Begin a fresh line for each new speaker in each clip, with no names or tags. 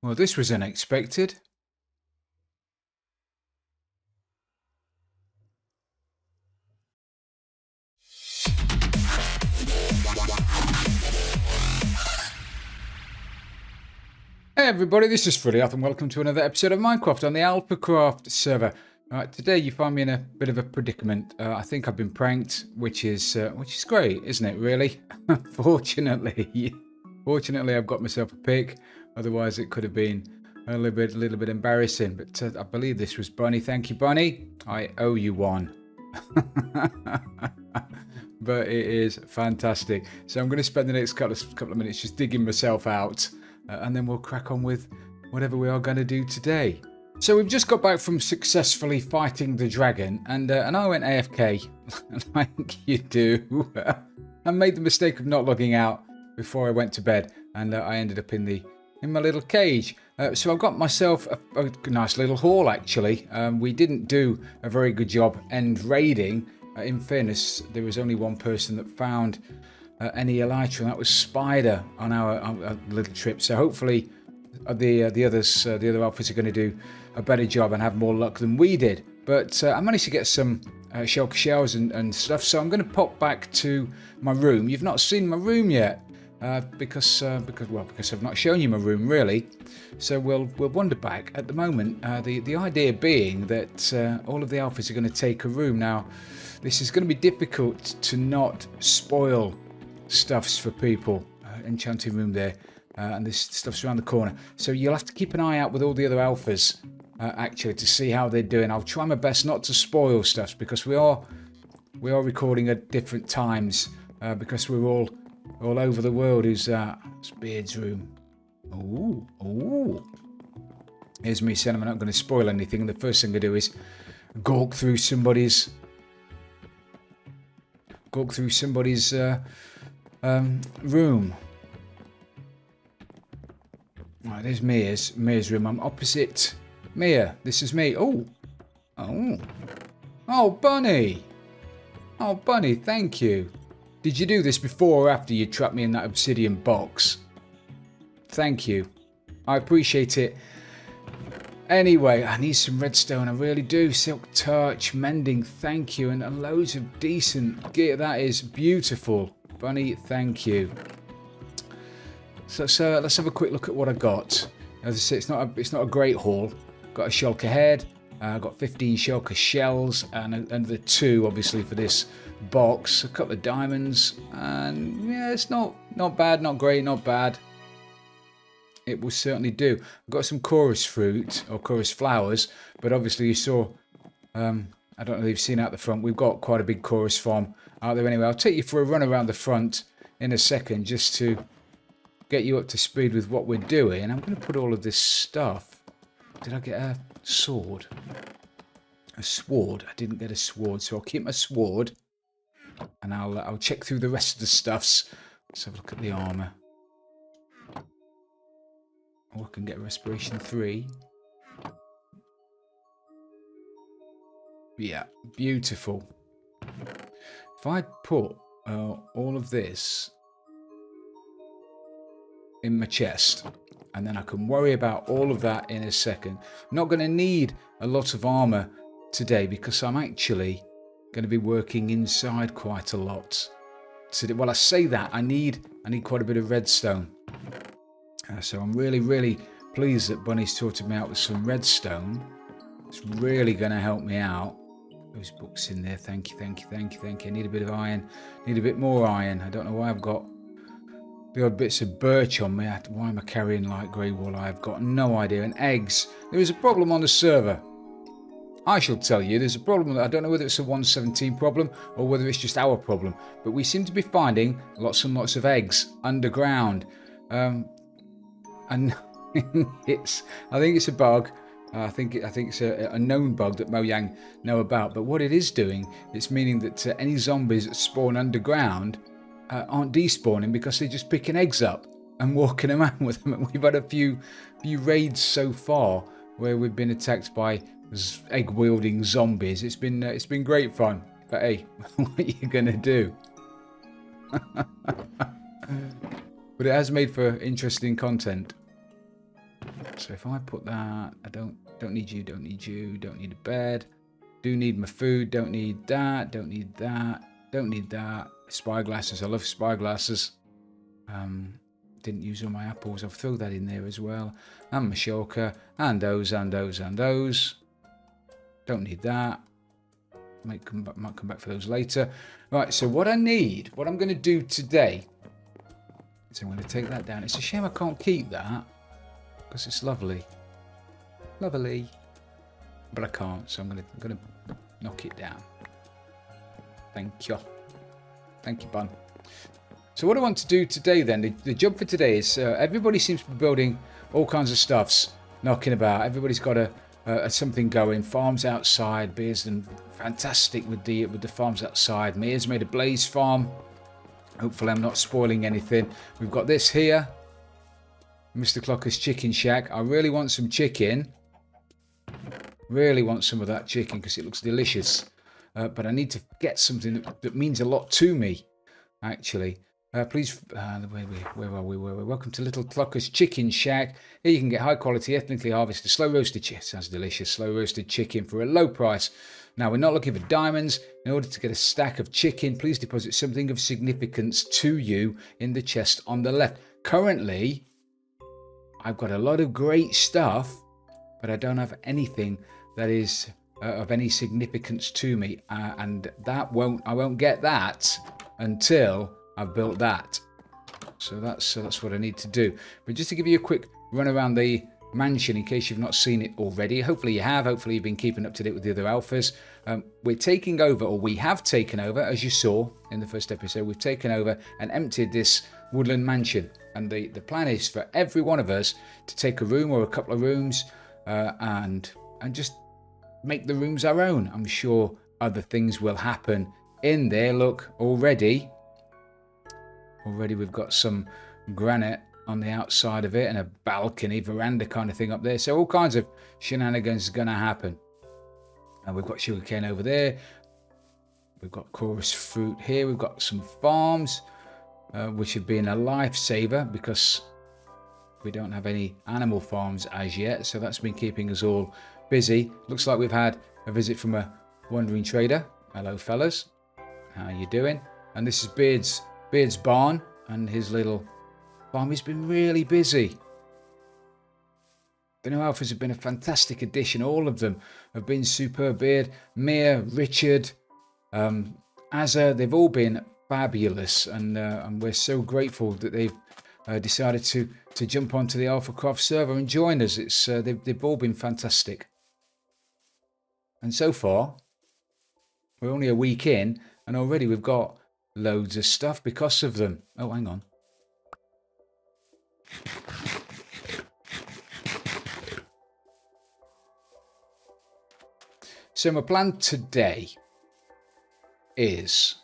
Well, this was unexpected. Hey everybody, this is Frilioth and welcome to another episode of Minecraft on the AlphaCraft server. Right, today you find me in a bit of a predicament. I think I've been pranked, which is great, isn't it? Really, fortunately, I've got myself a pick. Otherwise, it could have been a little bit embarrassing. But I believe this was Bunny. Thank you, Bunny. I owe you one. But it is fantastic. So I'm going to spend the next couple of minutes just digging myself out. And then we'll crack on with whatever we are going to do today. So we've just got back from successfully fighting the dragon, and I went AFK, like you do, and made the mistake of not logging out before I went to bed, and I ended up in my little cage. So I've got myself a nice little haul actually. We didn't do a very good job end raiding. In fairness, there was only one person that found any elytra, and that was Spider on our little trip. So hopefully the other alphas are going to do a better job and have more luck than we did. But I managed to get some shulker shells and stuff. So I'm going to pop back to my room. You've not seen my room yet because I've not shown you my room really. So we'll wander back. At the moment, the idea being that all of the alphas are going to take a room. Now, this is going to be difficult to not spoil stuffs for people. Enchanting room there, and this stuff's around the corner, so you'll have to keep an eye out with all the other alphas actually to see how they're doing. I'll try my best not to spoil stuffs because we are recording at different times because we're all over the world. Who's that? It's Beard's room. Ooh. Here's me saying I'm not going to spoil anything. The first thing I do is gawk through somebody's room. Right, there's Mia's room. I'm opposite Mia. This is me. Oh, Bunny. Oh, Bunny, thank you. Did you do this before or after you trapped me in that obsidian box? Thank you. I appreciate it. Anyway, I need some redstone. I really do. Silk touch, mending. Thank you, and loads of decent gear. That is beautiful. Bunny, thank you. So let's have a quick look at what I got. As I say, it's not a great haul. Got a shulker head. Got 15 shulker shells and the 2 obviously for this box. A couple of diamonds, and yeah, it's not bad, not great, not bad. It will certainly do. I've got some chorus fruit or chorus flowers, but obviously you saw. I don't know if you've seen out the front. We've got quite a big chorus farm out there anyway. I'll take you for a run around the front in a second just to get you up to speed with what we're doing. I'm going to put all of this stuff. Did I get a sword? A sword? I didn't get a sword, so I'll keep my sword and I'll check through the rest of the stuffs. Let's have a look at the armor. Oh, I can get respiration 3. Yeah, beautiful. If I put all of this in my chest, and then I can worry about all of that in a second. I'm not going to need a lot of armor today because I'm actually going to be working inside quite a lot. So, well, I say that I need quite a bit of redstone. So I'm really pleased that Bunny's sorted me out with some redstone. It's really going to help me out. Those books in there. Thank you. I need a bit of iron. Need a bit more iron. I don't know why I've got the odd bits of birch on me. Why am I carrying light grey wool? I've got no idea. And eggs. There is a problem on the server. I shall tell you, there's a problem. I don't know whether it's a 117 problem or whether it's just our problem. But we seem to be finding lots and lots of eggs underground. And I think it's a bug. I think it's a known bug that Mojang know about. But what it is doing, it's meaning that any zombies that spawn underground aren't despawning because they're just picking eggs up and walking around with them. And we've had a few raids so far where we've been attacked by egg-wielding zombies. It's been great fun. But hey, what are you gonna do? But it has made for interesting content. So if I put that, I don't need you, don't need you, don't need a bed. Do need my food, don't need that, don't need that, don't need that. Spyglasses, I love spyglasses. Didn't use all my apples, I'll throw that in there as well. And my shulker, and those, and those, and those. Don't need that. Might come back for those later. Right, so what I need, what I'm going to do today, is I'm going to take that down. It's a shame I can't keep that, because it's lovely. Lovely. But I can't, so I'm going to knock it down. Thank you. Thank you, Bun. So what I want to do today then, the job for today is everybody seems to be building all kinds of stuffs, knocking about. Everybody's got something going. Farms outside. Beer's done fantastic with the farms outside. Mia's made a blaze farm. Hopefully I'm not spoiling anything. We've got this here. Mr. Clocker's chicken shack. I really want some chicken. Really want some of that chicken because it looks delicious. But I need to get something that means a lot to me, actually. Please, where are we? Welcome to Little Clocker's Chicken Shack. Here you can get high quality, ethnically harvested, slow roasted chicken. Sounds delicious. Slow roasted chicken for a low price. Now, we're not looking for diamonds. In order to get a stack of chicken, please deposit something of significance to you in the chest on the left. Currently, I've got a lot of great stuff, but I don't have anything that is of any significance to me. And I won't get that until I've built that. So that's what I need to do. But just to give you a quick run around the mansion in case you've not seen it already. Hopefully you have. Hopefully you've been keeping up to date with the other alphas. We're taking over, or we have taken over, as you saw in the first episode. We've taken over and emptied this woodland mansion. And the plan is for every one of us to take a room or a couple of rooms and just make the rooms our own. I'm sure other things will happen in there. Look, already we've got some granite on the outside of it and a balcony, veranda kind of thing up there. So all kinds of shenanigans are going to happen. And we've got sugarcane over there. We've got chorus fruit here. We've got some farms, which have been a lifesaver because we don't have any animal farms as yet. So that's been keeping us all busy. Looks like we've had a visit from a wandering trader. Hello, fellas. How you doing? And this is Beard's barn and his little farm. He's been really busy. The new alphas have been a fantastic addition. All of them have been superb. Beard, Mia, Richard, Azza, they've all been fabulous. And we're so grateful that they've decided to jump onto the AlphaCraft server and join us. They've all been fantastic. And so far, we're only a week in and already we've got loads of stuff because of them. Oh, hang on. So my plan today is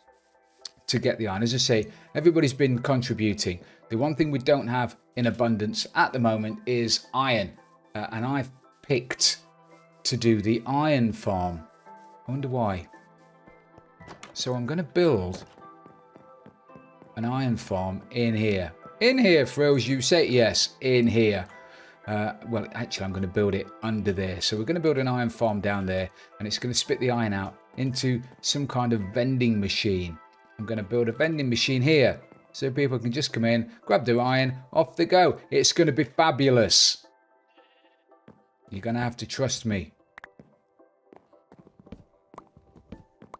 to get the iron. As I say, everybody's been contributing. The one thing we don't have in abundance at the moment is iron. And I've picked to do the iron farm. I wonder why. So I'm going to build an iron farm in here. In here, Frills, you say yes, in here. Well, actually, I'm going to build it under there. So we're going to build an iron farm down there, and it's going to spit the iron out into some kind of vending machine. I'm going to build a vending machine here, so people can just come in, grab their iron, off they go. It's going to be fabulous. You're going to have to trust me.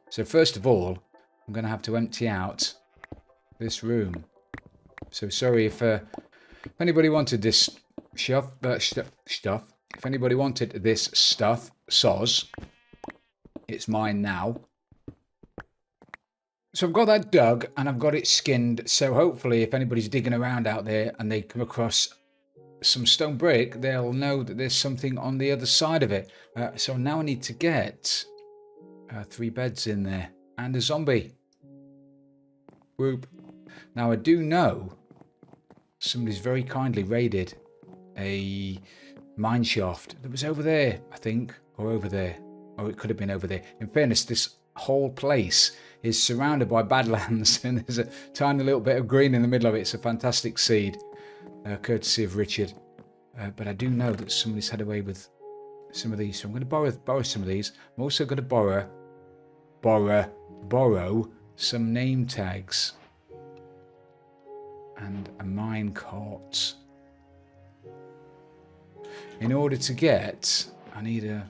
So first of all, I'm going to have to empty out this room. So sorry if anybody wanted this stuff. If anybody wanted this stuff, soz, it's mine now. So I've got that dug and I've got it skinned. So hopefully if anybody's digging around out there and they come across some stone brick, they'll know that there's something on the other side of it. So now I need to get 3 beds in there and a zombie. Whoop. Now I do know somebody's very kindly raided a mine shaft that was over there, I think, or over there. Or it could have been over there. In fairness, this whole place is surrounded by badlands and there's a tiny little bit of green in the middle of it. It's a fantastic seed, courtesy of Richard. But I do know that somebody's had away with some of these, so I'm going to borrow some of these. I'm also going to borrow some name tags and a mine cart. In order to get, I need a.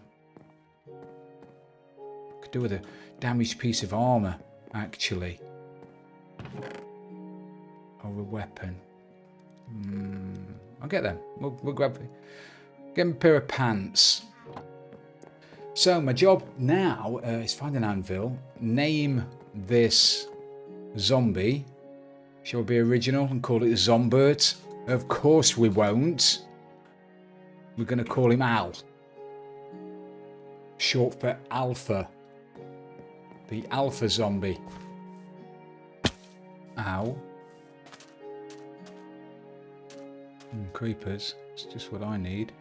Could do with a damaged piece of armor, actually, or a weapon. I'll get them. We'll grab. Get me a pair of pants. So my job now is find an anvil, name this zombie. Shall we be original and call it Zombert? Of course we won't. We're going to call him Al. Short for Alpha. The Alpha zombie. Ow. Creepers. It's just what I need.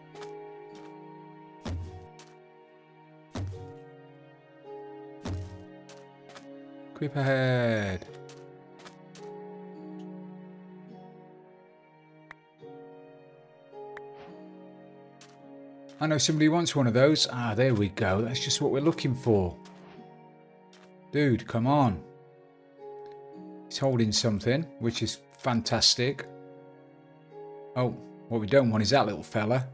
Creep ahead. I know somebody wants one of those. Ah, there we go. That's just what we're looking for. Dude, come on. He's holding something, which is fantastic. Oh, what we don't want is that little fella.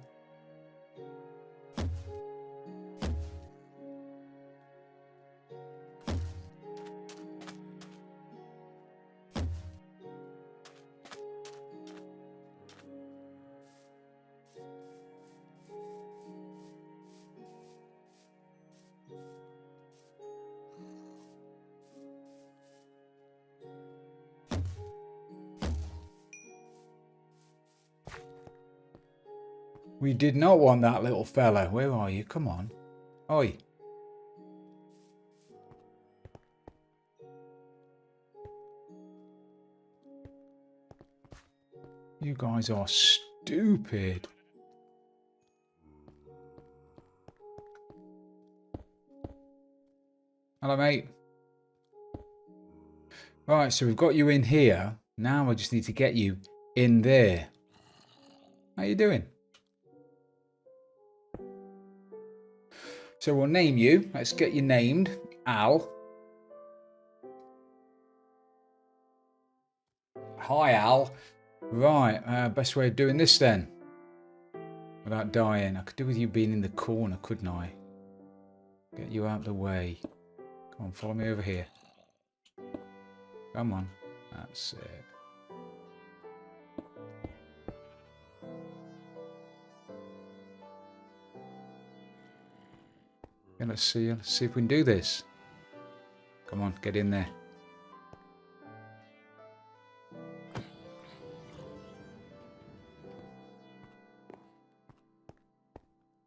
We did not want that little fella. Where are you? Come on. Oi. You guys are stupid. Hello, mate. Right, so we've got you in here. Now I just need to get you in there. How you doing? So we'll name you. Let's get you named. Al. Hi, Al. Right, best way of doing this then. Without dying. I could do with you being in the corner, couldn't I? Get you out of the way. Come on, follow me over here. Come on. That's it. Yeah, let's see if we can do this. Come on, get in there.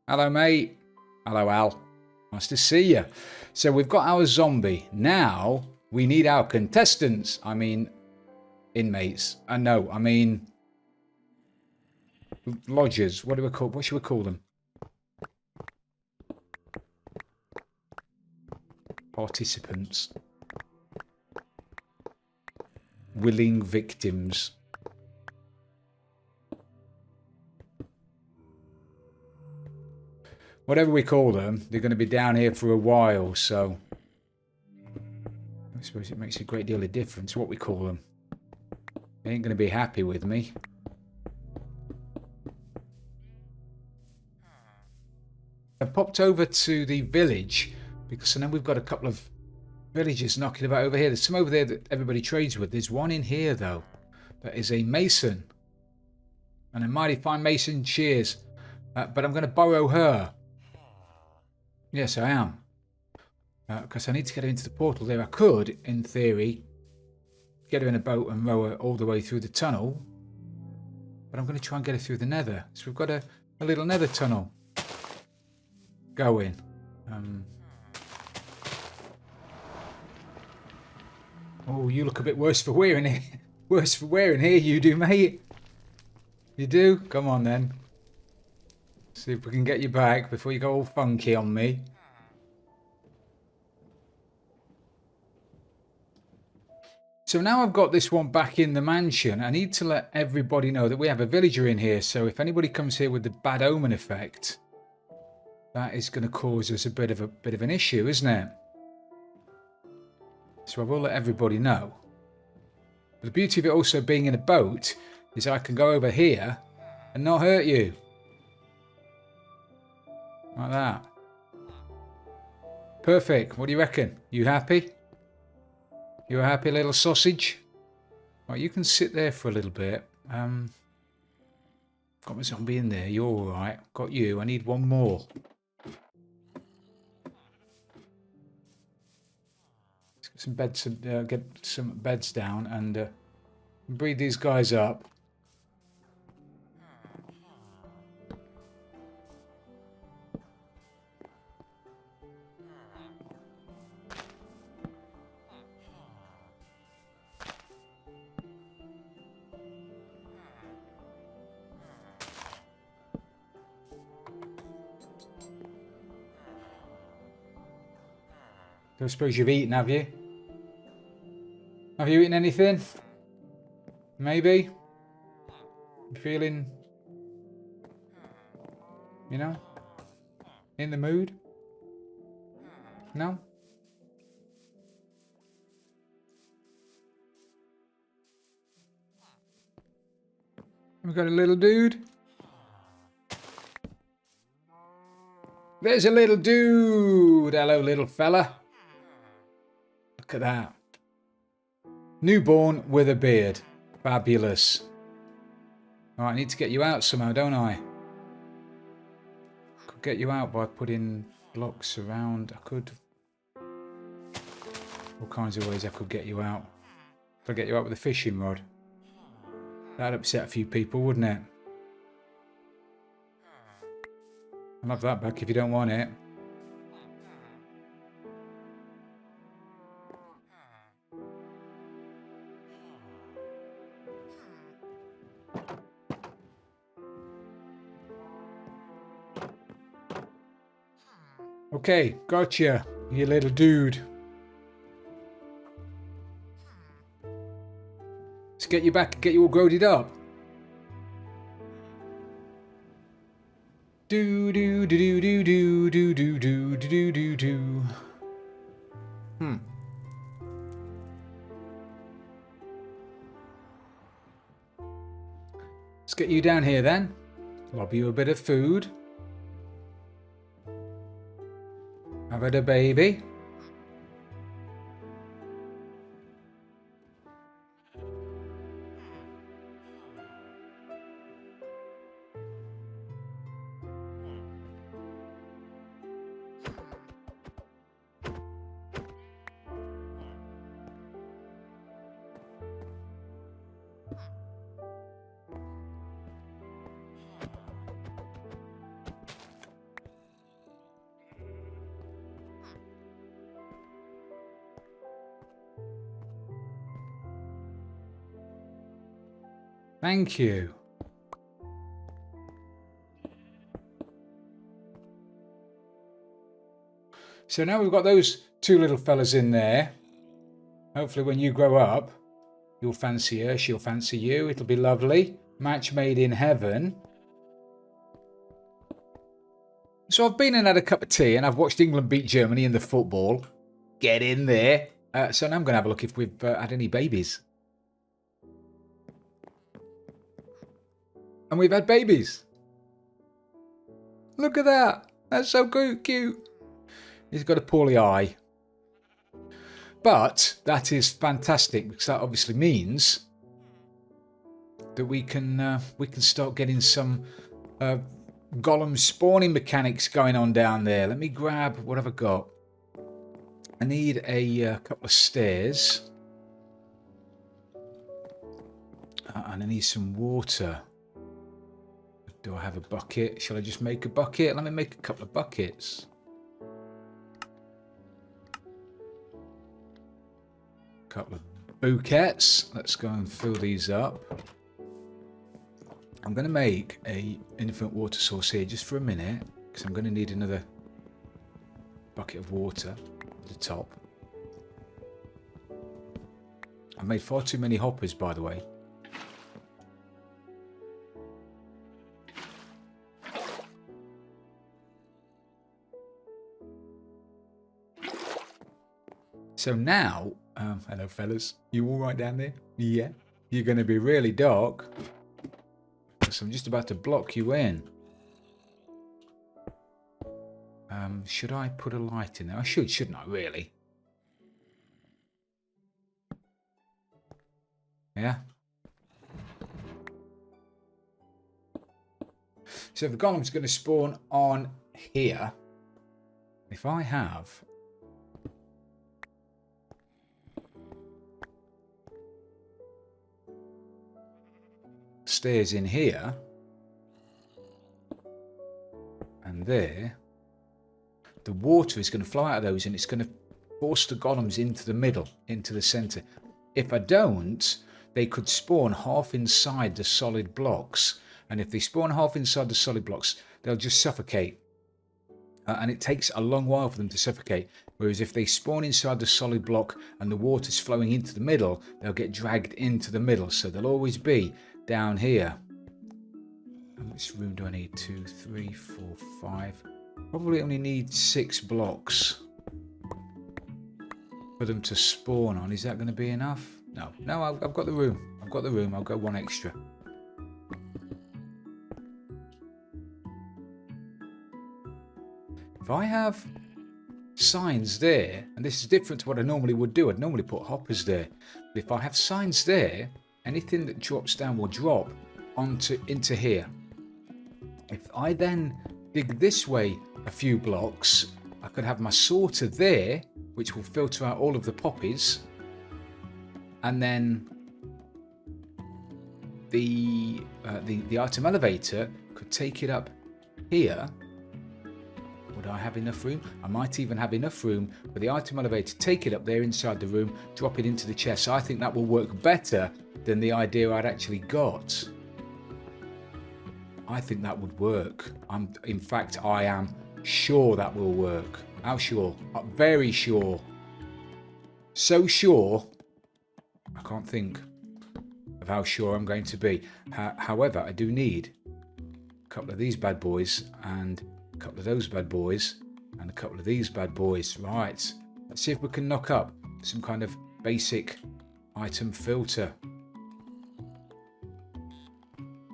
Hello, mate. Hello, Al. Nice to see you. So we've got our zombie. Now we need our contestants. I mean, inmates. No, I mean lodgers. What do we call? What should we call them? Participants. Willing victims. Whatever we call them, they're going to be down here for a while, so I suppose it makes a great deal of difference what we call them. They ain't going to be happy with me. I popped over to the village because I know we've got a couple of villagers knocking about over here. There's some over there that everybody trades with. There's one in here, though, that is a mason. And a mighty fine mason she is. But I'm going to borrow her. Yes, I am. Because I need to get her into the portal there. I could, in theory, get her in a boat and row her all the way through the tunnel. But I'm going to try and get her through the nether. So we've got a little nether tunnel going. Oh, you look a bit worse for wearing it. Worse for wearing here, you do, mate. You do? Come on, then. See if we can get you back before you go all funky on me. So now I've got this one back in the mansion, I need to let everybody know that we have a villager in here. So if anybody comes here with the bad omen effect, that is going to cause us a bit of an issue, isn't it? So I will let everybody know. But the beauty of it also being in a boat is I can go over here and not hurt you. Like that. Perfect. What do you reckon? You happy? You a happy little sausage? Right, you can sit there for a little bit. Got my zombie in there. You're all right. Got you. I need one more. Let's get some beds. Get some beds down and breed these guys up. I suppose you've eaten, have you? Have you eaten anything? Maybe? You feeling, you know, in the mood? No? We've got a little dude. There's a little dude. Hello, little fella. Look at that. Newborn with a beard. Fabulous. All right, I need to get you out somehow, don't I? Could get you out by putting blocks around. I could. All kinds of ways I could get you out. If I get you out with a fishing rod. That'd upset a few people, wouldn't it? I'll have that back if you don't want it. Okay, gotcha, you little dude. Let's get you back and get you all grown up. Do do do do do do do do do do do. Let's get you down here then. Lob you a bit of food. I've had a baby. Thank you. So now we've got those two little fellas in there. Hopefully when you grow up, you'll fancy her, she'll fancy you. It'll be lovely. Match made in heaven. So I've been and had a cup of tea and I've watched England beat Germany in the football. Get in there. So now I'm going to have a look if we've had any babies. And we've had babies. Look at that. That's so cute. He's got a poorly eye. But that is fantastic because that obviously means that we can start getting some golem spawning mechanics going on down there. Let me grab, what have I got? I need a couple of stairs. And I need some water. Do I have a bucket? Shall I just make a bucket? Let me make a couple of buckets. Couple of bouquets. Let's go and fill these up. I'm going to make a infinite water source here just for a minute because I'm going to need another bucket of water at the top. I made far too many hoppers, by the way. So now, hello fellas, you all right down there? Yeah, you're going to be really dark. So I'm just about to block you in. Should I put a light in there? I should, shouldn't I, really? Yeah. So the golem's going to spawn on here. If I have stairs in here and there, the water is going to flow out of those and it's going to force the golems into the middle, into the center. If I don't, they could spawn half inside the solid blocks, and if they spawn half inside the solid blocks, they'll just suffocate. And it takes a long while for them to suffocate. Whereas if they spawn inside the solid block and the water's flowing into the middle, they'll get dragged into the middle. So they'll always be down here. How much room do I need? 2, 3, 4, 5. Probably only need 6 blocks for them to spawn on. Is that going to be enough? No. No, I've got the room. I've got the room. I'll go 1 extra. If I have signs there, and this is different to what I normally would do, I'd normally put hoppers there. But if I have signs there, anything that drops down will drop into here. If I then dig this way a few blocks, I could have my sorter there, which will filter out all of the poppies, and then the item elevator could take it up here. Would I have enough room? I might even have enough room for the item elevator, take it up there inside the room, drop it into the chest. So I think that will work better than the idea I'd actually got. I think that would work. In fact, I am sure that will work. How sure? Very sure. So sure, I can't think of how sure I'm going to be. However, I do need a couple of these bad boys and a couple of those bad boys and a couple of these bad boys. Right, let's see if we can knock up some kind of basic item filter.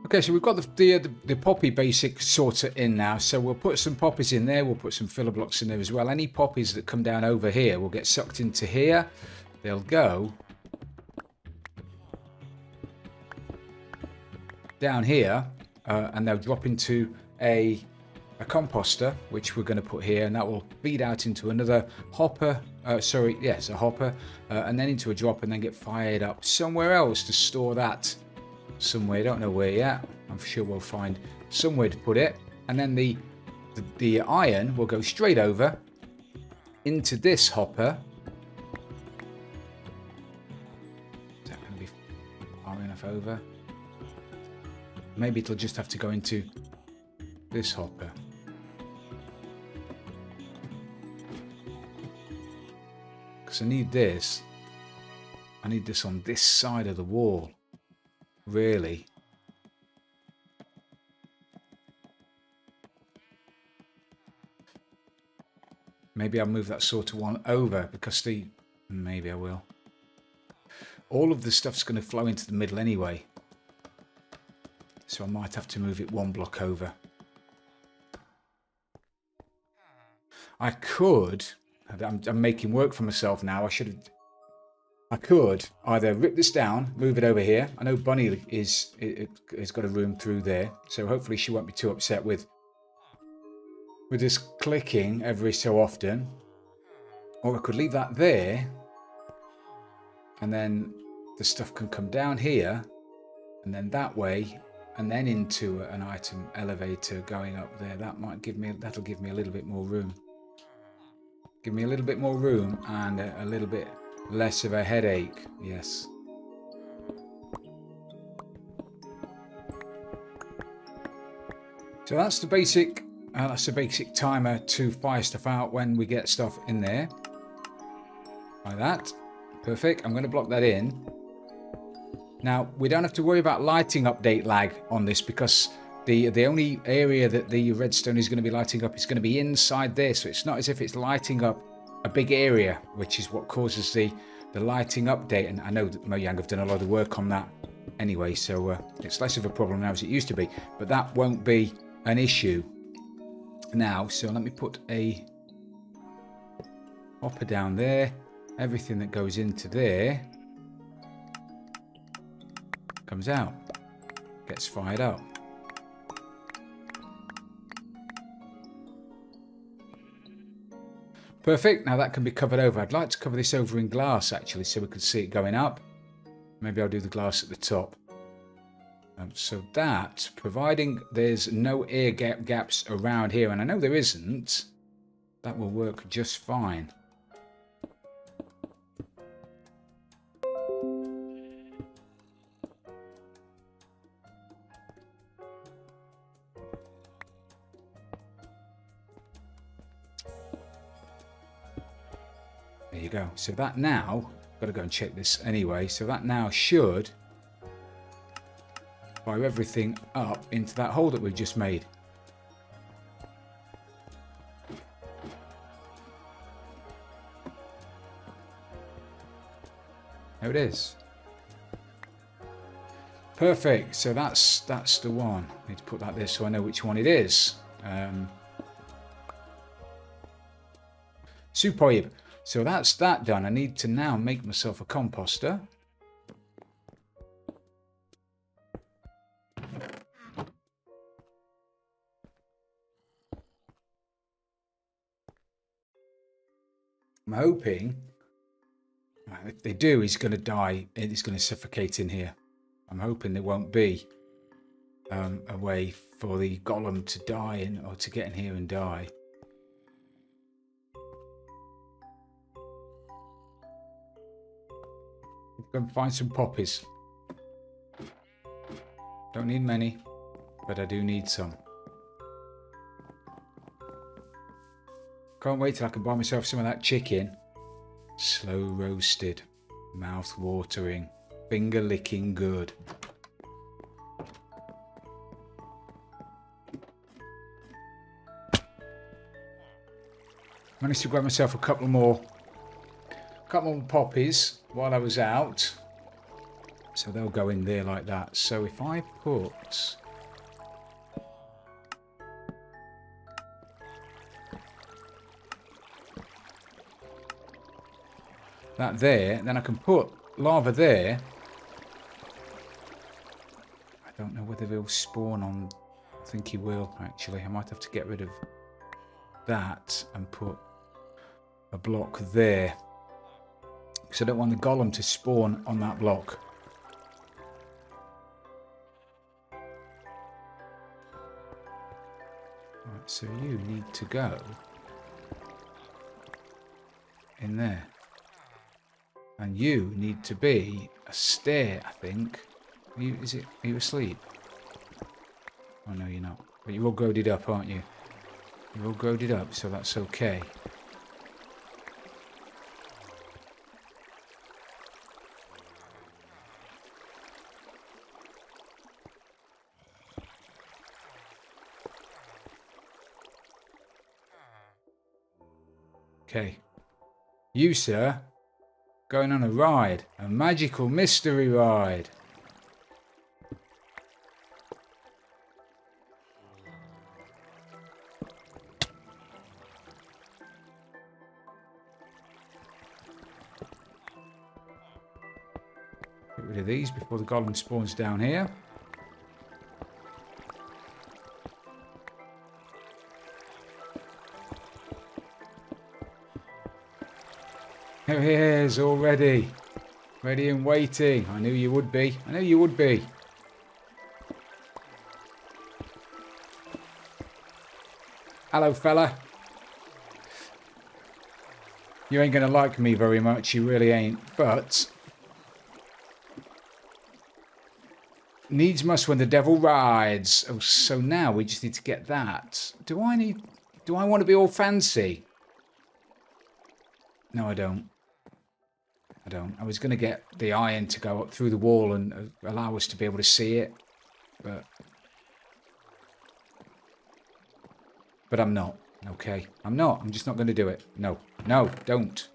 Okay, so we've got the poppy basic sorter in now, so we'll put some poppies in there, we'll put some filler blocks in there as well. Any poppies that come down over here will get sucked into here. They'll go down here and they'll drop into a composter, which we're going to put here, and that will feed out into another hopper, a hopper, and then into a drop, and then get fired up somewhere else to store that somewhere. Don't know where yet. I'm sure we'll find somewhere to put it, and then the iron will go straight over into this hopper. Is that going to be far enough over? Maybe it'll just have to go into this hopper. Because I need this on this side of the wall, really. Maybe I'll move that sort of one over because maybe I will. All of the stuff's going to flow into the middle anyway. So I might have to move it 1 block over. I could, I'm making work for myself now. I could either rip this down, move it over here. I know Bunny has got a room through there, so hopefully she won't be too upset with this clicking every so often. Or I could leave that there, and then the stuff can come down here, and then that way, and then into an item elevator going up there. That'll give me a little bit more room. Give me a little bit more room and a little bit less of a headache. Yes. So that's the basic timer to fire stuff out when we get stuff in there. Like that. Perfect. I'm going to block that in. Now, we don't have to worry about lighting update lag on this because the only area that the redstone is going to be lighting up is going to be inside there. So it's not as if it's lighting up a big area, which is what causes the lighting update. And I know that Mojang have done a lot of work on that anyway, so it's less of a problem now as it used to be. But that won't be an issue now. So let me put a hopper down there. Everything that goes into there comes out, gets fired up. Perfect. Now that can be covered over. I'd like to cover this over in glass actually, so we can see it going up. Maybe I'll do the glass at the top. So that, providing there's no air gaps around here, and I know there isn't, that will work just fine. There you go. So that now, got to go and check this anyway. So that now should fire everything up into that hole that we've just made. There it is. Perfect. So that's the one. I need to put that there so I know which one it is. Superb. So that's that done. I need to now make myself a composter. I'm hoping, if they do, he's going to die. He's going to suffocate in here. I'm hoping there won't be a way for the golem to die in, or to get in here and die. Go and find some poppies. Don't need many, but I do need some. Can't wait till I can buy myself some of that chicken. Slow roasted, mouth watering, finger licking good. Managed to grab myself a couple more poppies while I was out, so they'll go in there like that. So if I put that there, then I can put lava there. I don't know whether he'll spawn on. I think he will actually. I might have to get rid of that and put a block there, because I don't want the golem to spawn on that block. Right, so you need to go in there. And you need to be a stair, I think. Are you asleep? Oh no, you're not. But you're all goaded up, aren't you? You're all goaded up, so that's okay. Okay. You, sir, going on a ride. A magical mystery ride. Get rid of these before the golem spawns down here. Here he is already. Ready and waiting. I knew you would be. I knew you would be. Hello, fella. You ain't going to like me very much. You really ain't. But needs must when the devil rides. Oh, so now we just need to get that. Do I want to be all fancy? No, I don't. I don't. I was going to get the iron to go up through the wall and allow us to be able to see it. But I'm not. Okay. I'm not. I'm just not going to do it. No. No, don't.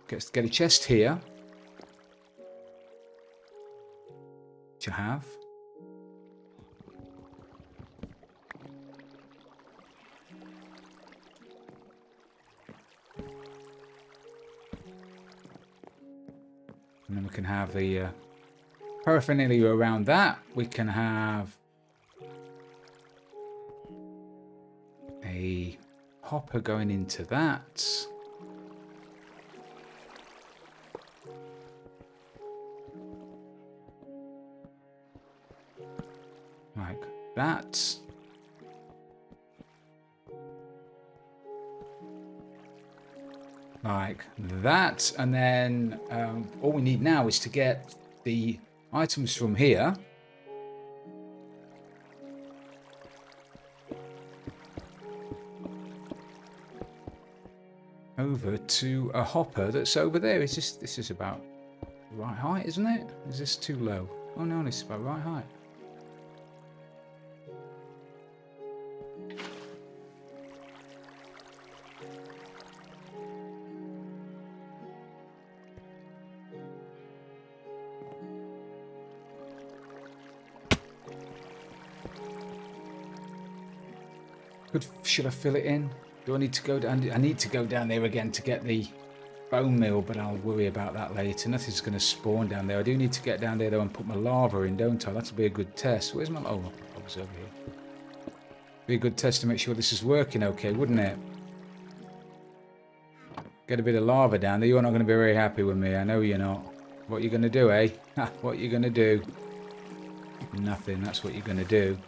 Get a chest here. Which you have. And then we can have the paraphernalia around that. We can have a hopper going into that. Like that. Like that. And then all we need now is to get the items from here. Over to a hopper that's over there. This is about the right height, isn't it? Is this too low? Oh no, this is about right height. Should I fill it in? Do I need to go down? I need to go down there again to get the bone meal, but I'll worry about that later. Nothing's going to spawn down there. I do need to get down there though and put my lava in, don't I? That'll be a good test. Where's my lava? Oh, it's over here. Be a good test to make sure this is working okay, wouldn't it? Get a bit of lava down there. You're not going to be very happy with me. I know you're not. What are you going to do, eh? What are you going to do? Nothing. That's what you're going to do.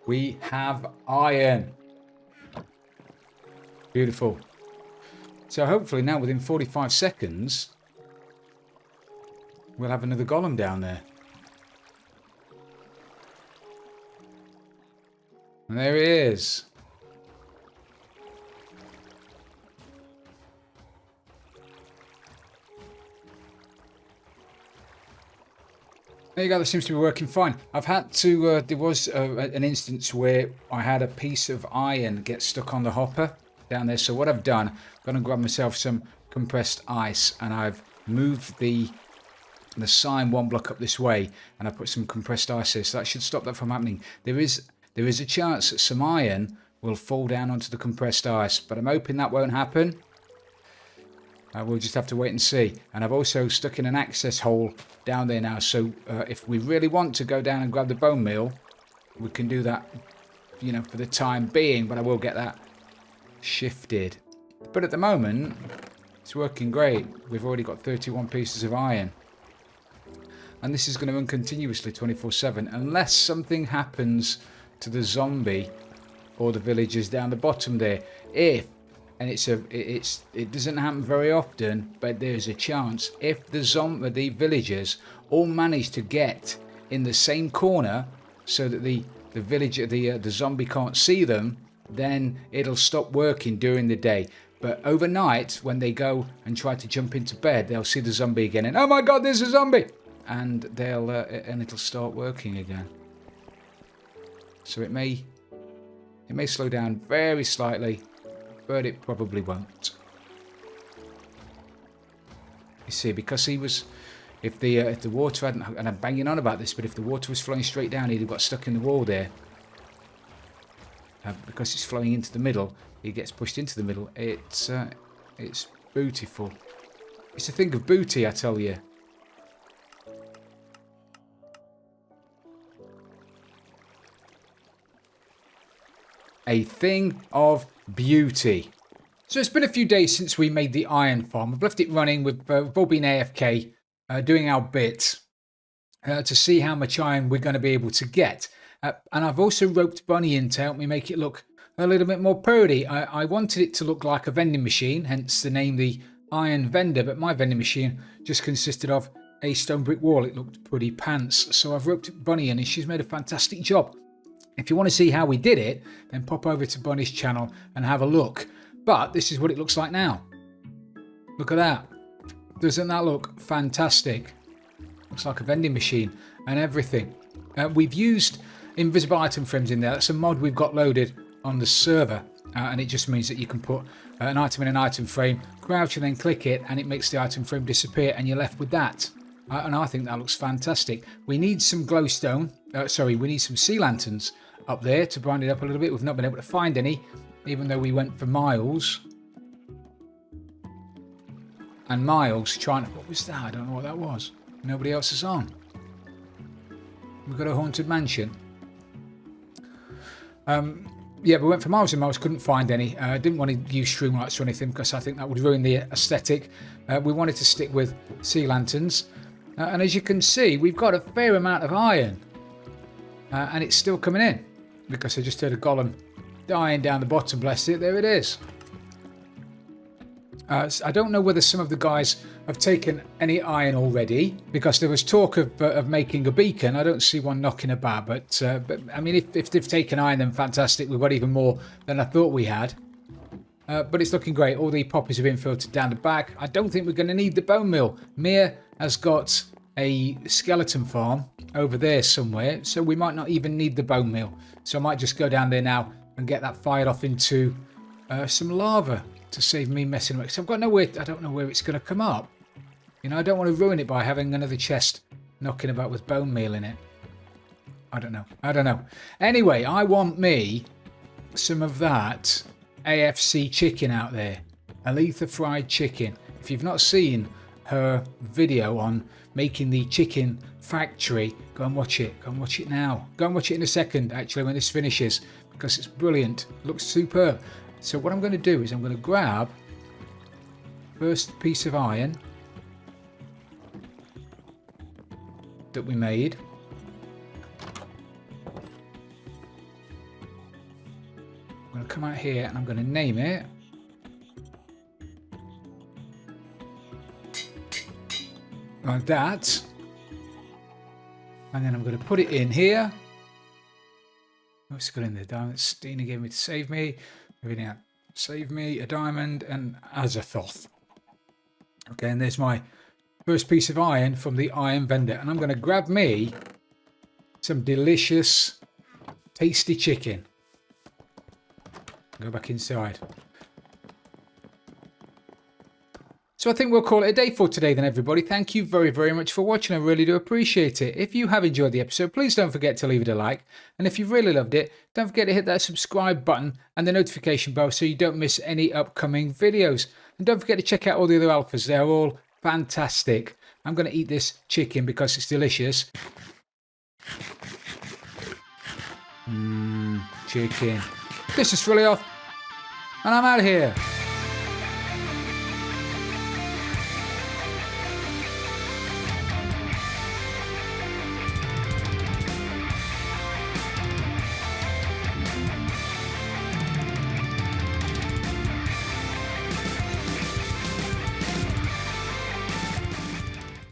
We have iron. Beautiful. So hopefully now within 45 seconds, we'll have another golem down there. And there he is. There you go, that seems to be working fine. I've had to, there was an instance where I had a piece of iron get stuck on the hopper down there. So what I've done, I'm going to grab myself some compressed ice and I've moved the sign one block up this way and I put some compressed ice here. So that should stop that from happening. There is a chance that some iron will fall down onto the compressed ice, but I'm hoping that won't happen. We'll just have to wait and see. And I've also stuck in an access hole down there now. So if we really want to go down and grab the bone meal, we can do that, you know, for the time being. But I will get that shifted. But at the moment, it's working great. We've already got 31 pieces of iron. And this is going to run continuously 24/7 unless something happens to the zombie or the villagers down the bottom there. And it doesn't happen very often, but there's a chance if the villagers all manage to get in the same corner so that the zombie can't see them, then it'll stop working during the day. But overnight, when they go and try to jump into bed, they'll see the zombie again, and oh my God, there's a zombie, and it'll start working again. So it may slow down very slightly. But it probably won't. You see, because if the water hadn't, and I'm banging on about this, but if the water was flowing straight down, he'd have got stuck in the wall there. Because it's flowing into the middle, he gets pushed into the middle. It's beautiful. It's a thing of booty, I tell you. A thing of beauty. So it's been a few days since we made the iron farm. I've left it running. We've all been AFK. doing our bit to see how much iron we're going to be able to get. And I've also roped Bunny in to help me make it look a little bit more purdy. I wanted it to look like a vending machine, hence the name the Iron Vendor, but my vending machine just consisted of a stone brick wall. It looked pretty pants, so I've roped Bunny in and she's made a fantastic job. If you want to see how we did it, then pop over to Bunny's channel and have a look. But this is what it looks like now. Look at that. Doesn't that look fantastic? Looks like a vending machine and everything. We've used invisible item frames in there. That's a mod we've got loaded on the server. And it just means that you can put an item in an item frame, crouch and then click it, and it makes the item frame disappear and you're left with that. And I think that looks fantastic. We need some glowstone. We need some sea lanterns up there to brighten it up a little bit. We've not been able to find any, even though we went for miles and miles trying to... What was that? I don't know what that was. Nobody else is on. We've got a haunted mansion. Yeah, we went for miles and miles, couldn't find any. Didn't want to use streamlights or anything because I think that would ruin the aesthetic. We wanted to stick with sea lanterns. And as you can see, we've got a fair amount of iron. And it's still coming in because I just heard a golem dying down the bottom. Bless it. There it is. I don't know whether some of the guys have taken any iron already because there was talk of making a beacon. I don't see one knocking about, but I mean, if they've taken iron, then fantastic. We've got even more than I thought we had. But it's looking great. All the poppies have been filtered down the back. I don't think we're going to need the bone mill. Mia has got a skeleton farm over there somewhere, so we might not even need the bone mill. So I might just go down there now and get that fired off into some lava to save me messing with it. So I've got nowhere. I don't know where it's going to come up. You know, I don't want to ruin it by having another chest knocking about with bone meal in it. I don't know. Anyway, I want me some of that AFC chicken out there. Aletha fried chicken. If you've not seen her video on making the chicken factory, go and watch it. Go and watch it now. Go and watch it in a second, actually, when this finishes, because it's brilliant. It looks superb. So what I'm going to do is I'm going to grab first piece of iron that we made. I'm going to come out here and I'm going to name it. Like that. And then I'm going to put it in here. What's got in there? Diamond. Stina gave me to save me. Everything out. Save me, a diamond, and Azathoth. Okay, and there's my first piece of iron from the Iron Vendor. And I'm going to grab me some delicious, tasty chicken. Go back inside. So I think we'll call it a day for today then, everybody. Thank you very, very much for watching. I really do appreciate it. If you have enjoyed the episode, please don't forget to leave it a like. And if you've really loved it, don't forget to hit that subscribe button and the notification bell so you don't miss any upcoming videos. And don't forget to check out all the other alphas. They're all fantastic. I'm going to eat this chicken because it's delicious. Chicken. This is Frilioth, and I'm out of here.